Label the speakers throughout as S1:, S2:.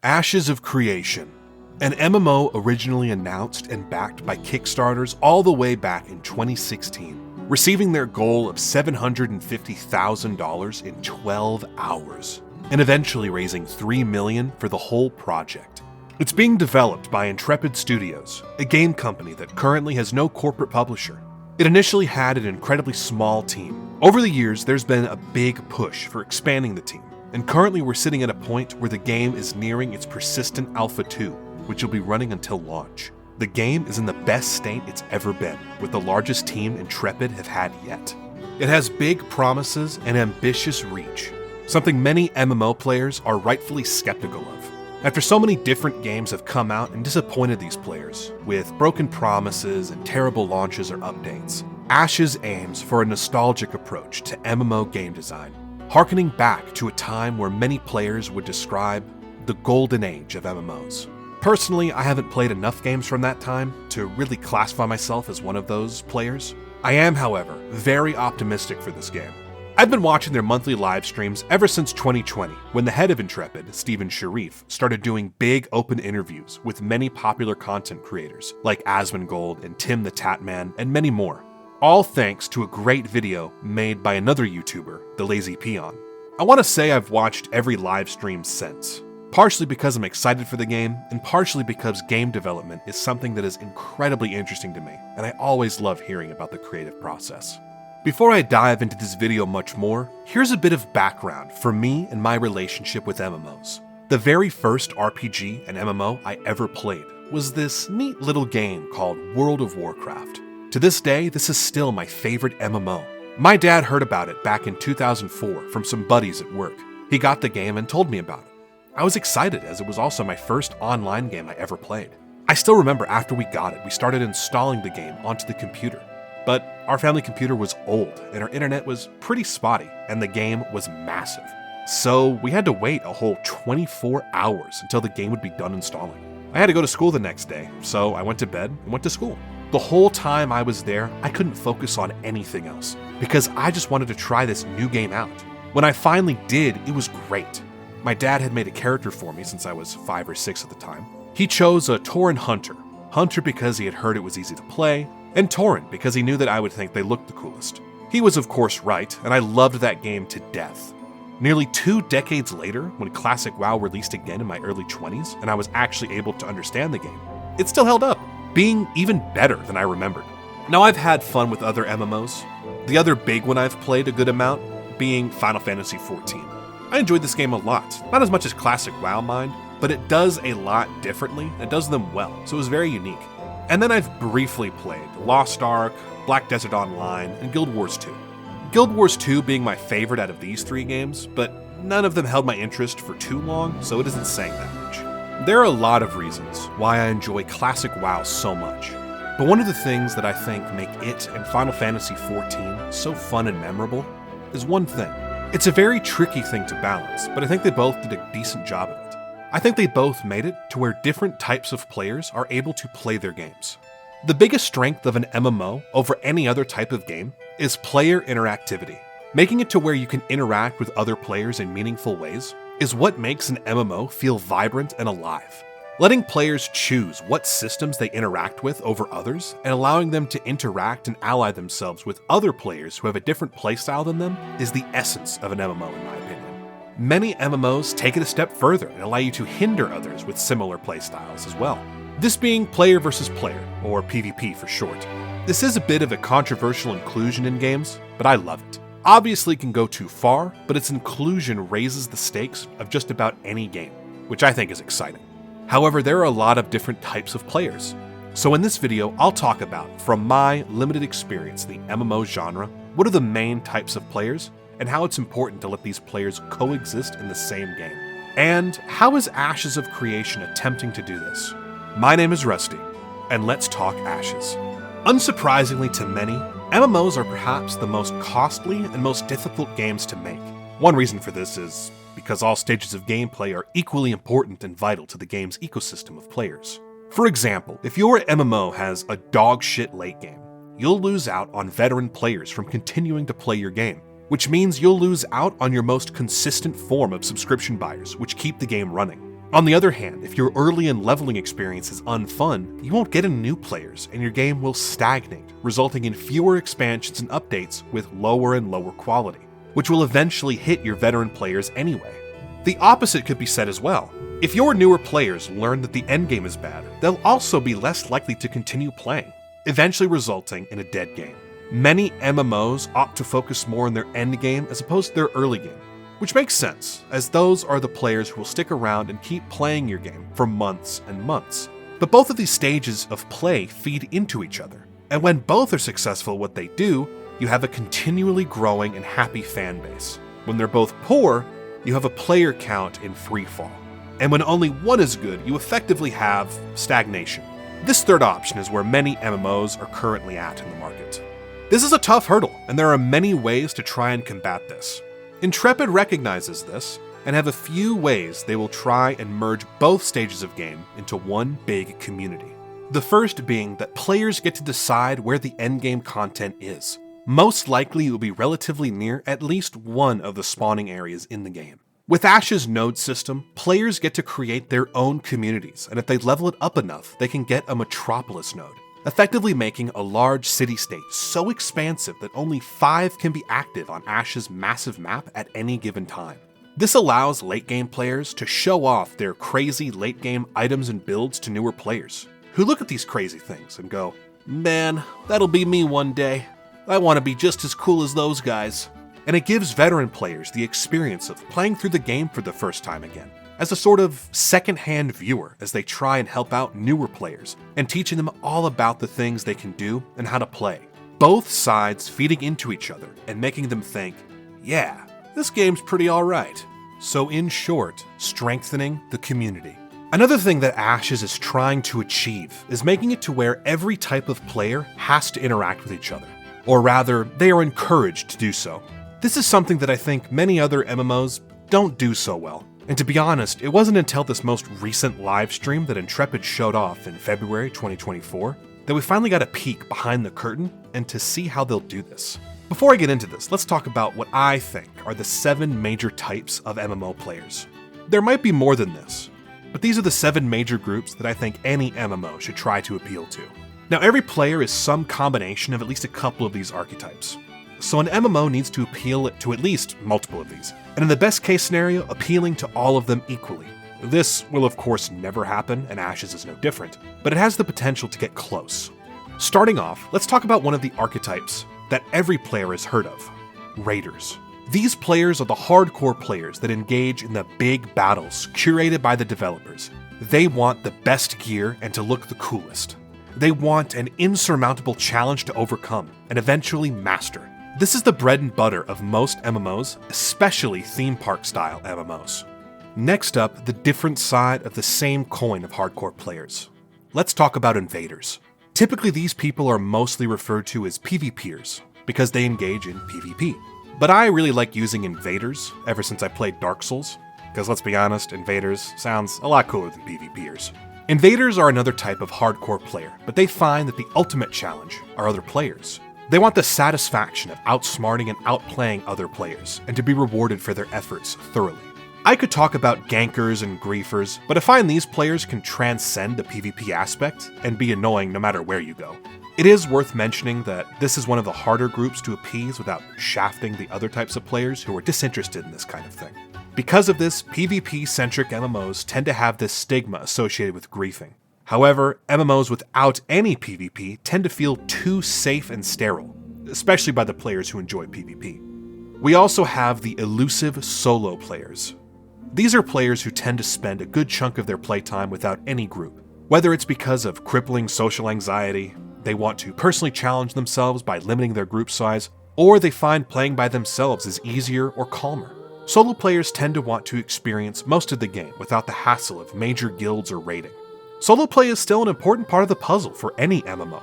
S1: Ashes of Creation, an MMO originally announced and backed by Kickstarters all the way back in 2016, receiving their goal of $750,000 in 12 hours, and eventually raising $3 million for the whole project. It's being developed by Intrepid Studios, a game company that currently has no corporate publisher. It initially had an incredibly small team. Over the years, there's been a big push for expanding the team, and currently we're sitting at a point where the game is nearing its persistent Alpha 2, which will be running until launch. The game is in the best state it's ever been, with the largest team Intrepid have had yet. It has big promises and ambitious reach, something many MMO players are rightfully skeptical of. After so many different games have come out and disappointed these players, with broken promises and terrible launches or updates, Ashes aims for a nostalgic approach to MMO game design, harkening back to a time where many players would describe the golden age of MMOs. Personally, I haven't played enough games from that time to really classify myself as one of those players. I am, however, very optimistic for this game. I've been watching their monthly live streams ever since 2020, when the head of Intrepid, Steven Sharif, started doing big open interviews with many popular content creators like Asmongold and Tim the Tatman and many more. All thanks to a great video made by another YouTuber, The Lazy Peon. I want to say I've watched every live stream since, partially because I'm excited for the game, and partially because game development is something that is incredibly interesting to me, and I always love hearing about the creative process. Before I dive into this video much more, here's a bit of background for me and my relationship with MMOs. The very first RPG and MMO I ever played was this neat little game called World of Warcraft. To this day, this is still my favorite MMO. My dad heard about it back in 2004 from some buddies at work. He got the game and told me about it. I was excited as it was also my first online game I ever played. I still remember after we got it, we started installing the game onto the computer. But our family computer was old and our internet was pretty spotty and the game was massive. So we had to wait a whole 24 hours until the game would be done installing. I had to go to school the next day, so I went to bed and went to school. The whole time I was there, I couldn't focus on anything else because I just wanted to try this new game out. When I finally did, it was great. My dad had made a character for me since I was 5 or 6 at the time. He chose a Tauren Hunter. Hunter because he had heard it was easy to play, and Tauren because he knew that I would think they looked the coolest. He was of course right, and I loved that game to death. Nearly 2 decades later, when Classic WoW released again in my early 20s, and I was actually able to understand the game, it still held up, being even better than I remembered. Now I've had fun with other MMOs. The other big one I've played a good amount being Final Fantasy XIV. I enjoyed this game a lot, not as much as Classic WoW mind, but it does a lot differently and does them well, so it was very unique. And then I've briefly played Lost Ark, Black Desert Online, and Guild Wars 2. Guild Wars 2 being my favorite out of these 3 games, but none of them held my interest for too long, so it isn't saying that much. There are a lot of reasons why I enjoy Classic WoW so much, but one of the things that I think make it and Final Fantasy XIV so fun and memorable is one thing. It's a very tricky thing to balance, but I think they both did a decent job of it. I think they both made it to where different types of players are able to play their games. The biggest strength of an MMO over any other type of game is player interactivity. Making it to where you can interact with other players in meaningful ways is what makes an MMO feel vibrant and alive. Letting players choose what systems they interact with over others and allowing them to interact and ally themselves with other players who have a different playstyle than them is the essence of an MMO in my opinion. Many MMOs take it a step further and allow you to hinder others with similar playstyles as well. This being player versus player, or PvP for short. This is a bit of a controversial inclusion in games, but I love it. Obviously it can go too far, but its inclusion raises the stakes of just about any game, which I think is exciting. However, there are a lot of different types of players. So in this video, I'll talk about, from my limited experience in the MMO genre, what are the main types of players, and how it's important to let these players coexist in the same game. And how is Ashes of Creation attempting to do this? My name is Rusty, and let's talk Ashes. Unsurprisingly to many, MMOs are perhaps the most costly and most difficult games to make. One reason for this is because all stages of gameplay are equally important and vital to the game's ecosystem of players. For example, if your MMO has a dog shit late game, you'll lose out on veteran players from continuing to play your game, which means you'll lose out on your most consistent form of subscription buyers, which keep the game running. On the other hand, if your early and leveling experience is unfun, you won't get any new players and your game will stagnate, resulting in fewer expansions and updates with lower and lower quality, which will eventually hit your veteran players anyway. The opposite could be said as well. If your newer players learn that the endgame is bad, they'll also be less likely to continue playing, eventually resulting in a dead game. Many MMOs opt to focus more on their endgame as opposed to their early game, which makes sense, as those are the players who will stick around and keep playing your game for months and months. But both of these stages of play feed into each other, and when both are successful at what they do, you have a continually growing and happy fan base. When they're both poor, you have a player count in freefall. And when only one is good, you effectively have stagnation. This third option is where many MMOs are currently at in the market. This is a tough hurdle, and there are many ways to try and combat this. Intrepid recognizes this, and have a few ways they will try and merge both stages of game into one big community. The first being that players get to decide where the endgame content is. Most likely it will be relatively near at least one of the spawning areas in the game. With Ash's node system, players get to create their own communities, and if they level it up enough, they can get a metropolis node, effectively making a large city-state so expansive that only 5 can be active on Ash's massive map at any given time. This allows late-game players to show off their crazy late-game items and builds to newer players, who look at these crazy things and go, "Man, that'll be me one day. I want to be just as cool as those guys." And it gives veteran players the experience of playing through the game for the first time again, as a sort of second-hand viewer as they try and help out newer players and teaching them all about the things they can do and how to play. Both sides feeding into each other and making them think, yeah, this game's pretty alright. So in short, strengthening the community. Another thing that Ashes is trying to achieve is making it to where every type of player has to interact with each other, or rather, they are encouraged to do so. This is something that I think many other MMOs don't do so well. And to be honest, it wasn't until this most recent live stream that Intrepid showed off in February 2024 that we finally got a peek behind the curtain and to see how they'll do this. Before I get into this, let's talk about what I think are the 7 major types of MMO players. There might be more than this, but these are the 7 major groups that I think any MMO should try to appeal to. Now, every player is some combination of at least a couple of these archetypes. So an MMO needs to appeal to at least multiple of these, and in the best case scenario, appealing to all of them equally. This will of course never happen, and Ashes is no different, but it has the potential to get close. Starting off, let's talk about one of the archetypes that every player has heard of: Raiders. These players are the hardcore players that engage in the big battles curated by the developers. They want the best gear and to look the coolest. They want an insurmountable challenge to overcome and eventually master. This is the bread and butter of most MMOs, especially theme park style MMOs. Next up, the different side of the same coin of hardcore players. Let's talk about invaders. Typically these people are mostly referred to as PvPers because they engage in PvP. But I really like using invaders ever since I played Dark Souls, because let's be honest, invaders sounds a lot cooler than PvPers. Invaders are another type of hardcore player, but they find that the ultimate challenge are other players. They want the satisfaction of outsmarting and outplaying other players, and to be rewarded for their efforts thoroughly. I could talk about gankers and griefers, but I find these players can transcend the PvP aspect and be annoying no matter where you go. It is worth mentioning that this is one of the harder groups to appease without shafting the other types of players who are disinterested in this kind of thing. Because of this, PvP-centric MMOs tend to have this stigma associated with griefing. However, MMOs without any PvP tend to feel too safe and sterile, especially by the players who enjoy PvP. We also have the elusive solo players. These are players who tend to spend a good chunk of their playtime without any group. Whether it's because of crippling social anxiety, they want to personally challenge themselves by limiting their group size, or they find playing by themselves is easier or calmer. Solo players tend to want to experience most of the game without the hassle of major guilds or raiding. Solo play is still an important part of the puzzle for any MMO.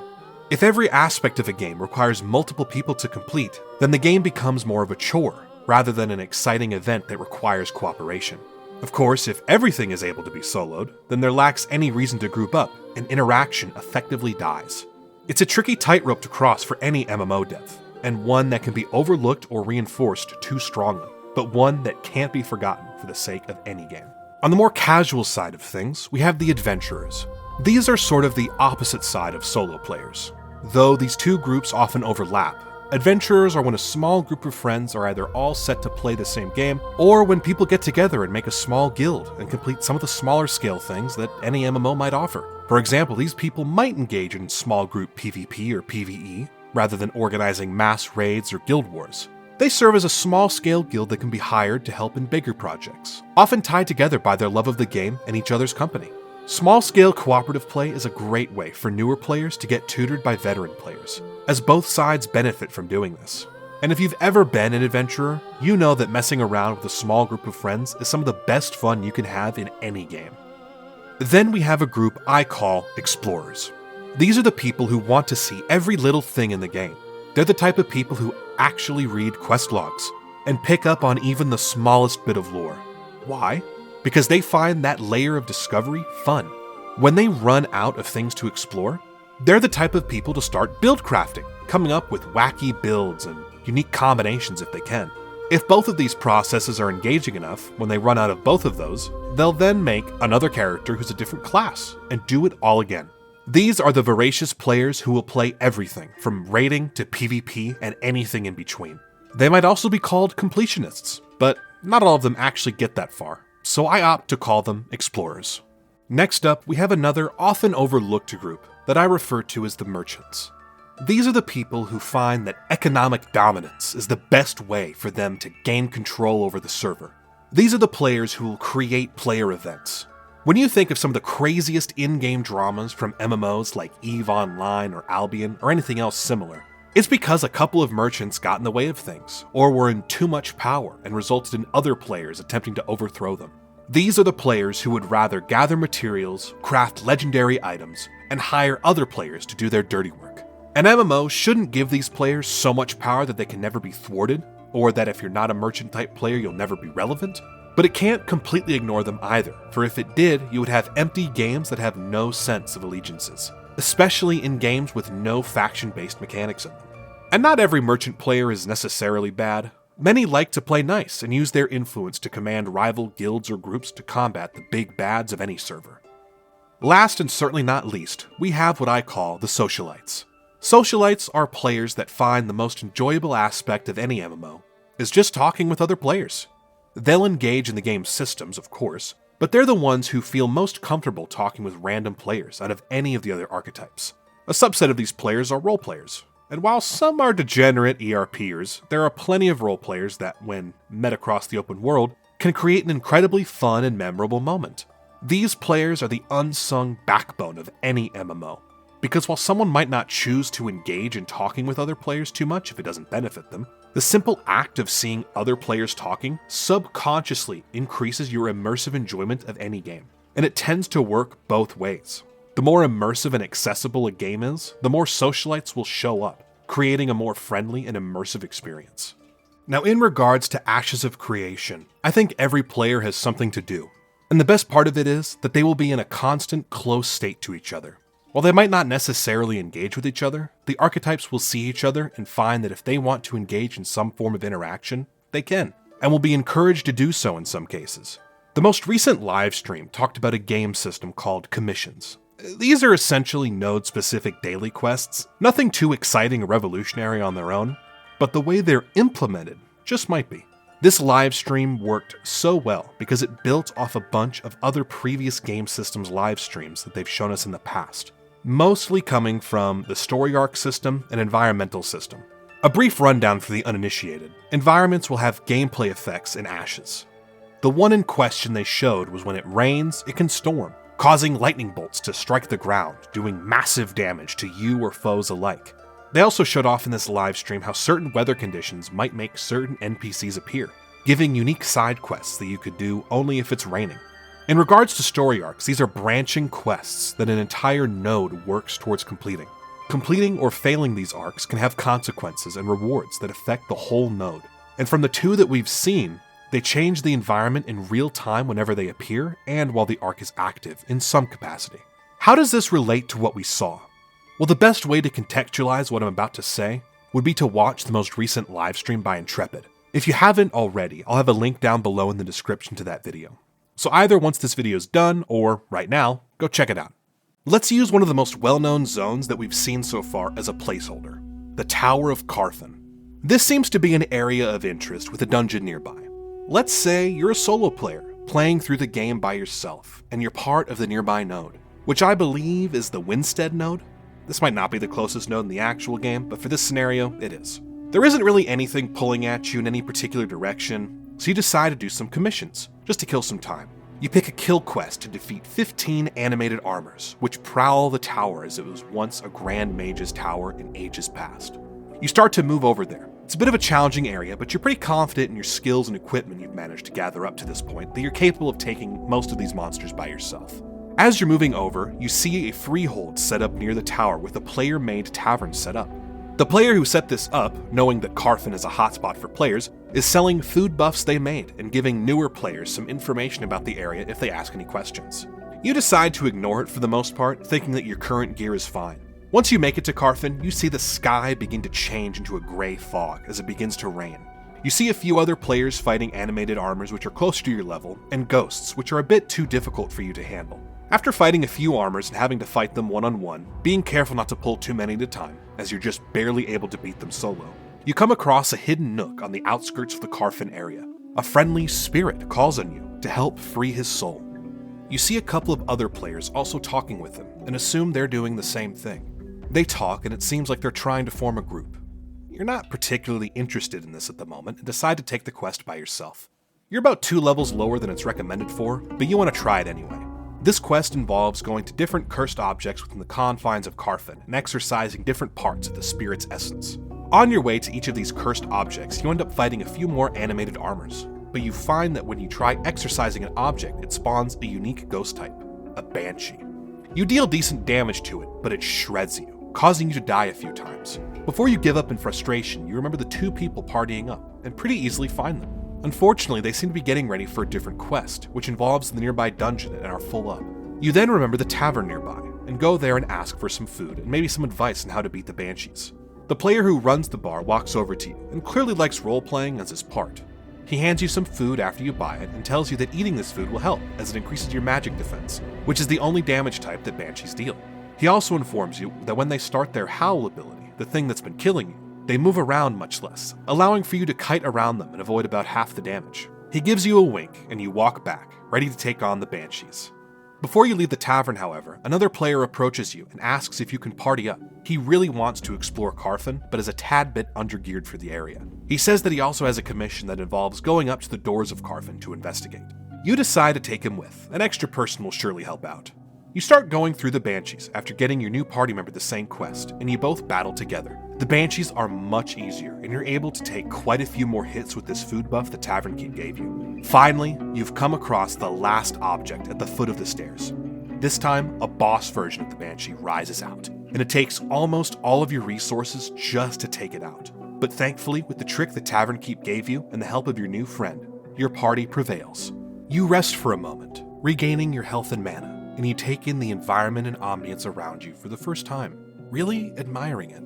S1: If every aspect of a game requires multiple people to complete, then the game becomes more of a chore, rather than an exciting event that requires cooperation. Of course, if everything is able to be soloed, then there lacks any reason to group up, and interaction effectively dies. It's a tricky tightrope to cross for any MMO dev, and one that can be overlooked or reinforced too strongly, but one that can't be forgotten for the sake of any game. On the more casual side of things, we have the adventurers. These are sort of the opposite side of solo players. Though these two groups often overlap, adventurers are when a small group of friends are either all set to play the same game, or when people get together and make a small guild and complete some of the smaller scale things that any MMO might offer. For example, these people might engage in small group PvP or PvE, rather than organizing mass raids or guild wars. They serve as a small-scale guild that can be hired to help in bigger projects, often tied together by their love of the game and each other's company. Small-scale cooperative play is a great way for newer players to get tutored by veteran players, as both sides benefit from doing this. And if you've ever been an adventurer, you know that messing around with a small group of friends is some of the best fun you can have in any game. Then we have a group I call explorers. These are the people who want to see every little thing in the game. They're the type of people who actually read quest logs and pick up on even the smallest bit of lore. Why? Because they find that layer of discovery fun. When they run out of things to explore, they're the type of people to start build crafting, coming up with wacky builds and unique combinations if they can. If both of these processes are engaging enough, when they run out of both of those, they'll then make another character who's a different class and do it all again. These are the voracious players who will play everything, from raiding to PvP and anything in between. They might also be called completionists, but not all of them actually get that far, so I opt to call them explorers. Next up, we have another often overlooked group that I refer to as the merchants. These are the people who find that economic dominance is the best way for them to gain control over the server. These are the players who will create player events. When you think of some of the craziest in-game dramas from MMOs like EVE Online or Albion or anything else similar, it's because a couple of merchants got in the way of things, or were in too much power and resulted in other players attempting to overthrow them. These are the players who would rather gather materials, craft legendary items, and hire other players to do their dirty work. An MMO shouldn't give these players so much power that they can never be thwarted, or that if you're not a merchant-type player you'll never be relevant. But it can't completely ignore them either, for if it did, you would have empty games that have no sense of allegiances, especially in games with no faction-based mechanics in them. And not every merchant player is necessarily bad. Many like to play nice and use their influence to command rival guilds or groups to combat the big bads of any server. Last and certainly not least, we have what I call the socialites. Socialites are players that find the most enjoyable aspect of any MMO is just talking with other players. They'll engage in the game's systems, of course, but they're the ones who feel most comfortable talking with random players out of any of the other archetypes. A subset of these players are role players, and while some are degenerate ERPers, there are plenty of role players that, when met across the open world, can create an incredibly fun and memorable moment. These players are the unsung backbone of any MMO, because while someone might not choose to engage in talking with other players too much if it doesn't benefit them, the simple act of seeing other players talking subconsciously increases your immersive enjoyment of any game, and it tends to work both ways. The more immersive and accessible a game is, the more socialites will show up, creating a more friendly and immersive experience. Now, in regards to Ashes of Creation, I think every player has something to do, and the best part of it is that they will be in a constant close state to each other. While they might not necessarily engage with each other, the archetypes will see each other and find that if they want to engage in some form of interaction, they can, and will be encouraged to do so in some cases. The most recent live stream talked about a game system called commissions. These are essentially node-specific daily quests, nothing too exciting or revolutionary on their own, but the way they're implemented just might be. This live stream worked so well because it built off a bunch of other previous game systems live streams that they've shown us in the past, mostly coming from the story arc system and environmental system. A brief rundown for the uninitiated. Environments will have gameplay effects in Ashes. The one in question they showed was when it rains, it can storm, causing lightning bolts to strike the ground, doing massive damage to you or foes alike. They also showed off in this live stream how certain weather conditions might make certain NPCs appear, giving unique side quests that you could do only if it's raining. In regards to story arcs, these are branching quests that an entire node works towards completing. Completing or failing these arcs can have consequences and rewards that affect the whole node. And from the two that we've seen, they change the environment in real time whenever they appear and while the arc is active in some capacity. How does this relate to what we saw? Well, the best way to contextualize what I'm about to say would be to watch the most recent livestream by Intrepid. If you haven't already, I'll have a link down below in the description to that video. So either once this video's done, or right now, go check it out. Let's use one of the most well-known zones that we've seen so far as a placeholder, the Tower of Carthen. This seems to be an area of interest with a dungeon nearby. Let's say you're a solo player, playing through the game by yourself, and you're part of the nearby node, which I believe is the Winstead node. This might not be the closest node in the actual game, but for this scenario, it is. There isn't really anything pulling at you in any particular direction, so you decide to do some commissions, just to kill some time. You pick a kill quest to defeat 15 animated armors, which prowl the tower as it was once a Grand Mage's tower in ages past. You start to move over there. It's a bit of a challenging area, but you're pretty confident in your skills and equipment you've managed to gather up to this point that you're capable of taking most of these monsters by yourself. As you're moving over, you see a freehold set up near the tower with a player-made tavern set up. The player who set this up, knowing that Carthen is a hotspot for players, is selling food buffs they made and giving newer players some information about the area if they ask any questions. You decide to ignore it for the most part, thinking that your current gear is fine. Once you make it to Carthen, you see the sky begin to change into a gray fog as it begins to rain. You see a few other players fighting animated armors which are closer to your level, and ghosts which are a bit too difficult for you to handle. After fighting a few armors and having to fight them one-on-one, being careful not to pull too many at a time, as you're just barely able to beat them solo, you come across a hidden nook on the outskirts of the Carthen area. A friendly spirit calls on you to help free his soul. You see a couple of other players also talking with him, and assume they're doing the same thing. They talk, and it seems like they're trying to form a group. You're not particularly interested in this at the moment, and decide to take the quest by yourself. You're about 2 levels lower than it's recommended for, but you want to try it anyway. This quest involves going to different cursed objects within the confines of Carthen and exercising different parts of the spirit's essence. On your way to each of these cursed objects, you end up fighting a few more animated armors, but you find that when you try exercising an object, it spawns a unique ghost type, a banshee. You deal decent damage to it, but it shreds you, causing you to die a few times. Before you give up in frustration, you remember the 2 people partying up, and pretty easily find them. Unfortunately, they seem to be getting ready for a different quest, which involves the nearby dungeon and are full up. You then remember the tavern nearby, and go there and ask for some food and maybe some advice on how to beat the banshees. The player who runs the bar walks over to you, and clearly likes role-playing as his part. He hands you some food after you buy it, and tells you that eating this food will help, as it increases your magic defense, which is the only damage type that banshees deal. He also informs you that when they start their howl ability, the thing that's been killing you, they move around much less, allowing for you to kite around them and avoid about half the damage. He gives you a wink, and you walk back, ready to take on the banshees. Before you leave the tavern, however, another player approaches you and asks if you can party up. He really wants to explore Carthen, but is a tad bit undergeared for the area. He says that he also has a commission that involves going up to the doors of Carthen to investigate. You decide to take him with. An extra person will surely help out. You start going through the banshees after getting your new party member the same quest, and you both battle together. The banshees are much easier, and you're able to take quite a few more hits with this food buff the Tavern Keep gave you. Finally, you've come across the last object at the foot of the stairs. This time, a boss version of the banshee rises out, and it takes almost all of your resources just to take it out. But thankfully, with the trick the Tavern Keep gave you and the help of your new friend, your party prevails. You rest for a moment, regaining your health and mana, and you take in the environment and ambience around you for the first time, really admiring it.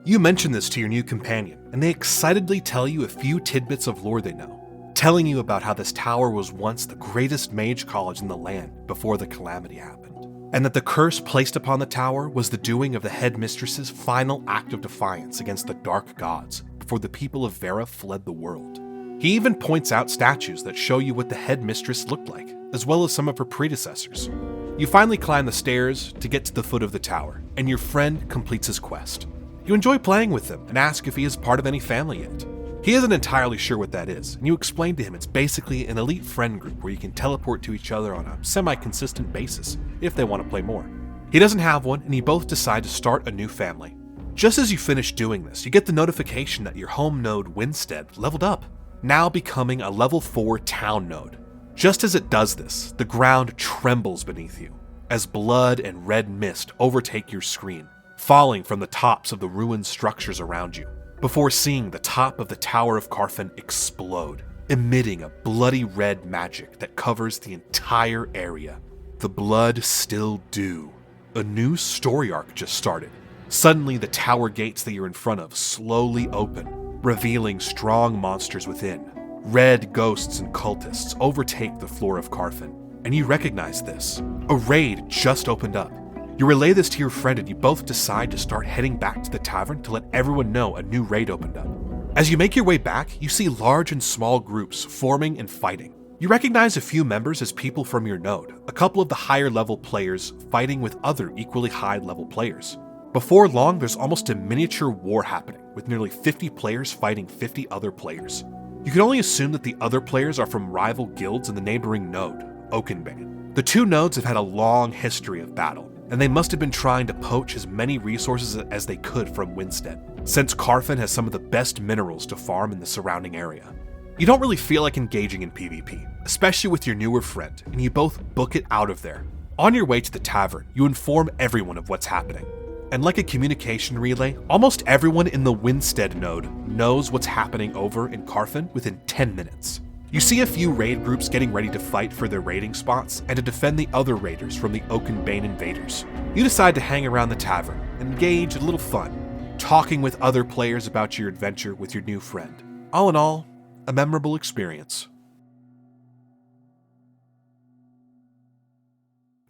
S1: You mention this to your new companion, and they excitedly tell you a few tidbits of lore they know, telling you about how this tower was once the greatest mage college in the land before the calamity happened, and that the curse placed upon the tower was the doing of the headmistress's final act of defiance against the dark gods before the people of Vera fled the world. He even points out statues that show you what the headmistress looked like, as well as some of her predecessors. You finally climb the stairs to get to the foot of the tower, and your friend completes his quest. You enjoy playing with him and ask if he is part of any family yet. He isn't entirely sure what that is, and you explain to him it's basically an elite friend group where you can teleport to each other on a semi-consistent basis if they want to play more. He doesn't have one, and you both decide to start a new family. Just as you finish doing this, you get the notification that your home node Winstead leveled up, now becoming a level 4 town node. Just as it does this, the ground trembles beneath you, as blood and red mist overtake your screen, falling from the tops of the ruined structures around you, before seeing the top of the Tower of Carthen explode, emitting a bloody red magic that covers the entire area. The blood still dew. A new story arc just started. Suddenly, the tower gates that you're in front of slowly open, revealing strong monsters within. Red ghosts and cultists overtake the floor of Carfen, and you recognize this. A raid just opened up. You relay this to your friend and you both decide to start heading back to the tavern to let everyone know a new raid opened up. As you make your way back, you see large and small groups forming and fighting. You recognize a few members as people from your node, a couple of the higher level players fighting with other equally high level players. Before long, there's almost a miniature war happening, with nearly 50 players fighting 50 other players. You can only assume that the other players are from rival guilds in the neighboring node, Oakenbane. The two nodes have had a long history of battle, and they must have been trying to poach as many resources as they could from Winstead, since Carfen has some of the best minerals to farm in the surrounding area. You don't really feel like engaging in PvP, especially with your newer friend, and you both book it out of there. On your way to the tavern, you inform everyone of what's happening. And like a communication relay, almost everyone in the Winstead node knows what's happening over in Carfen within 10 minutes. You see a few raid groups getting ready to fight for their raiding spots and to defend the other raiders from the Oakenbane invaders. You decide to hang around the tavern and engage in a little fun, talking with other players about your adventure with your new friend. All in all, a memorable experience.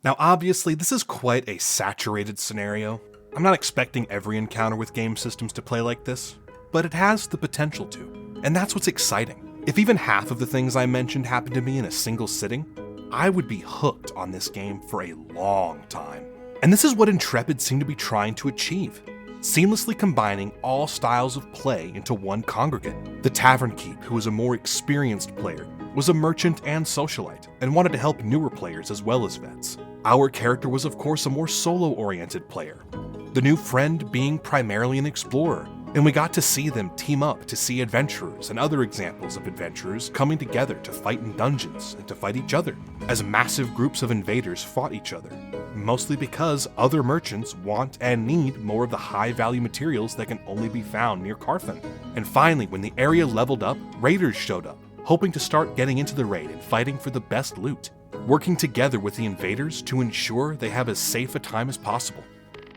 S1: Now obviously, this is quite a saturated scenario. I'm not expecting every encounter with game systems to play like this, but it has the potential to, and that's what's exciting. If even half of the things I mentioned happened to me in a single sitting, I would be hooked on this game for a long time. And this is what Intrepid seemed to be trying to achieve, seamlessly combining all styles of play into one congregate. The Tavern Keep, who was a more experienced player, was a merchant and socialite, and wanted to help newer players as well as vets. Our character was of course a more solo-oriented player, the new friend being primarily an explorer, and we got to see them team up to see adventurers and other examples of adventurers coming together to fight in dungeons and to fight each other, as massive groups of invaders fought each other, mostly because other merchants want and need more of the high-value materials that can only be found near Carfen. And finally, when the area leveled up, raiders showed up, hoping to start getting into the raid and fighting for the best loot, working together with the invaders to ensure they have as safe a time as possible.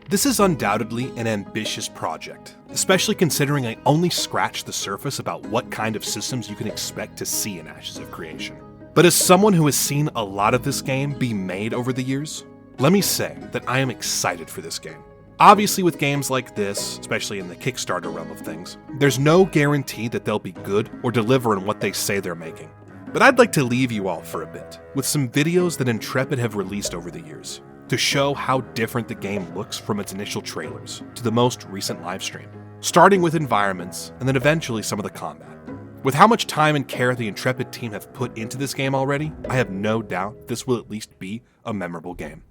S1: This is undoubtedly an ambitious project, especially considering I only scratched the surface about what kind of systems you can expect to see in Ashes of Creation. But as someone who has seen a lot of this game be made over the years, let me say that I am excited for this game. Obviously with games like this, especially in the Kickstarter realm of things, there's no guarantee that they'll be good or deliver on what they say they're making. But I'd like to leave you all for a bit with some videos that Intrepid have released over the years, to show how different the game looks from its initial trailers to the most recent livestream, starting with environments and then eventually some of the combat. With how much time and care the Intrepid team have put into this game already, I have no doubt this will at least be a memorable game.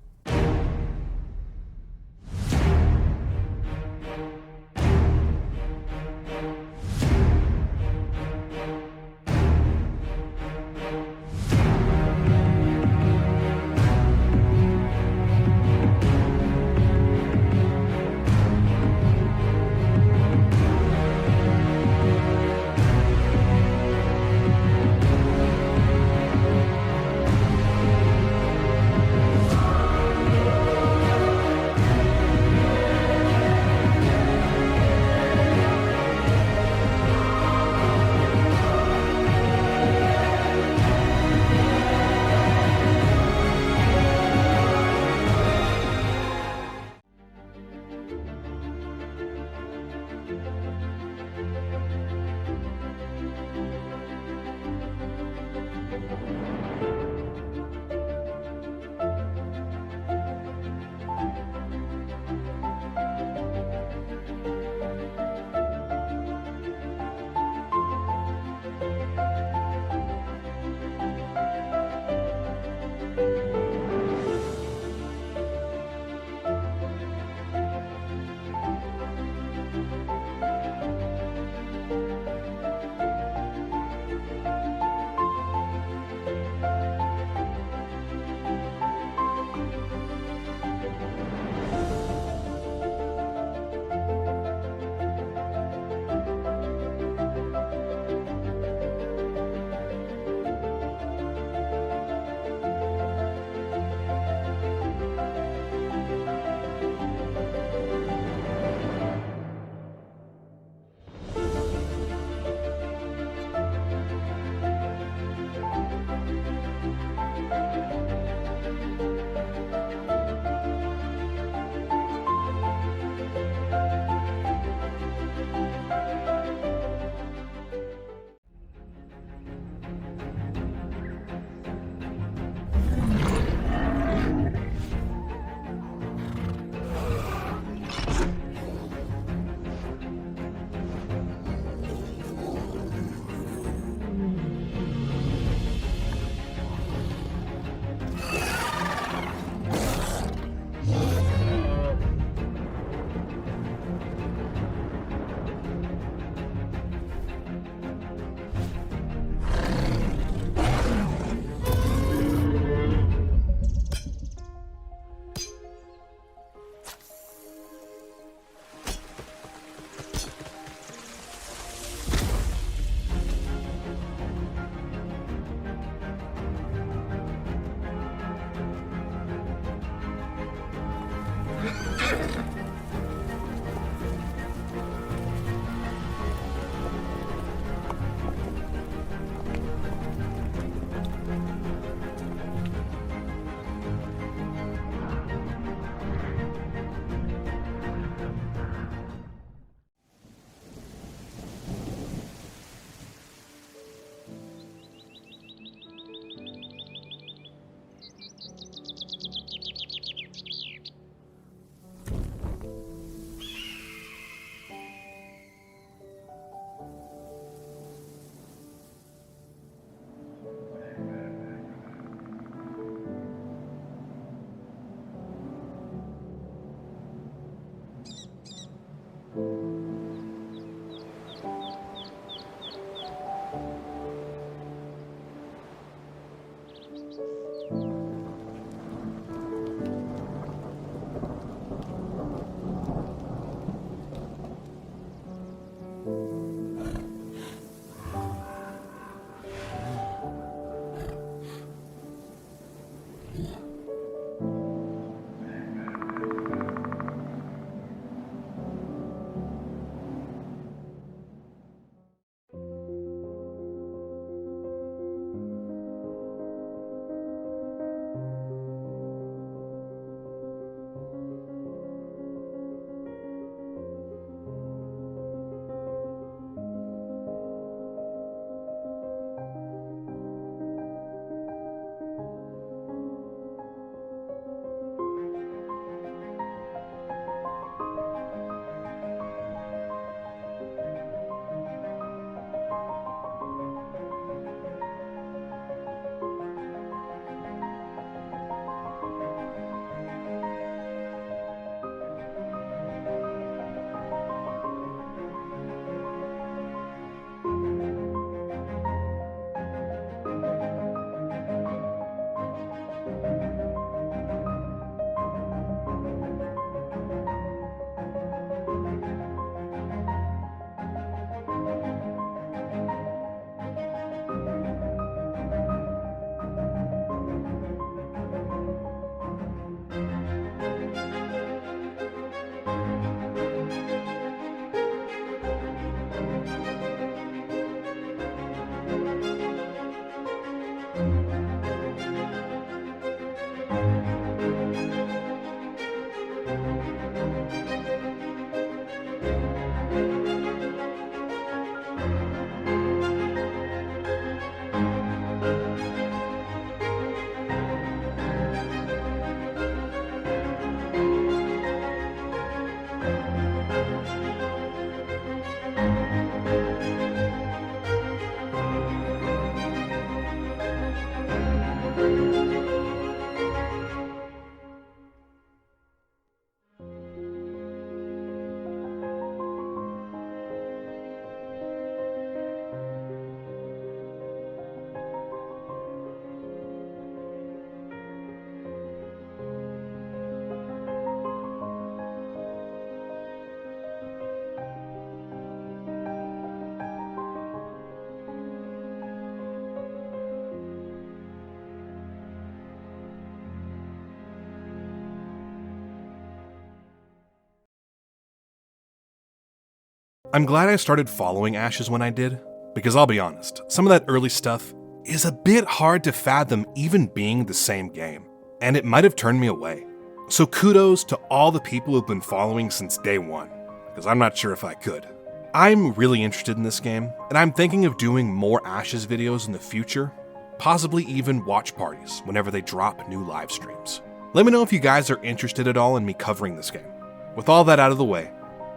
S1: I'm glad I started following Ashes when I did, because I'll be honest, some of that early stuff is a bit hard to fathom even being the same game, and it might have turned me away. So kudos to all the people who've been following since day one, because I'm not sure if I could. I'm really interested in this game, and I'm thinking of doing more Ashes videos in the future, possibly even watch parties whenever they drop new live streams. Let me know if you guys are interested at all in me covering this game. With all that out of the way,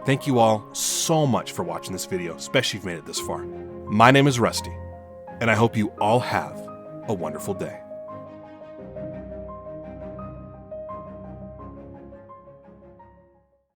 S1: thank you all so much for watching this video, especially if you've made it this far. My name is Rusty, and I hope you all have a wonderful day.